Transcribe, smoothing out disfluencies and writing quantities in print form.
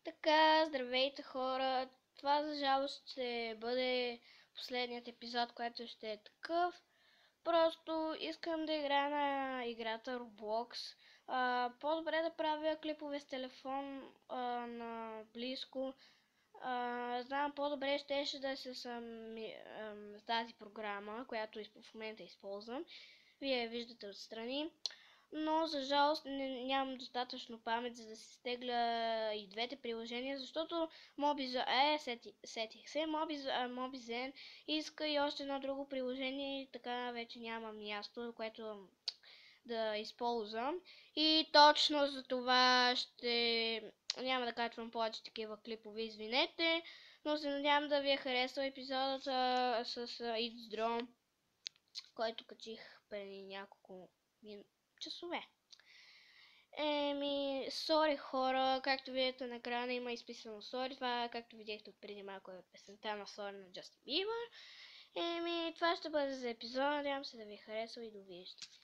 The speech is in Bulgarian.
Така, здравейте хора! Това за жалост ще бъде последният епизод, който ще е такъв. Просто искам да играя на играта Roblox. По-добре да правя клипове с телефон на близко. Знам, по-добре щеше да се с тази програма, която в момента използвам. Вие я виждате отстрани. Но за жалост нямам достатъчно памет, за да си стегля и двете приложения, защото сетих се, Mobizen иска и още едно друго приложение и така вече нямам място, което да използвам. И точно за това няма да качвам повече такива клипове, извинете, но се надявам да ви е харесал епизодът с It's Drone, който качих преди няколко часове. Сори хора, както видите на екрана има изписано сори, това както видяхте от преди малко е песента на сори на Justin Bieber. Това ще бъде за епизод, надявам се да ви е харесал и довиждане.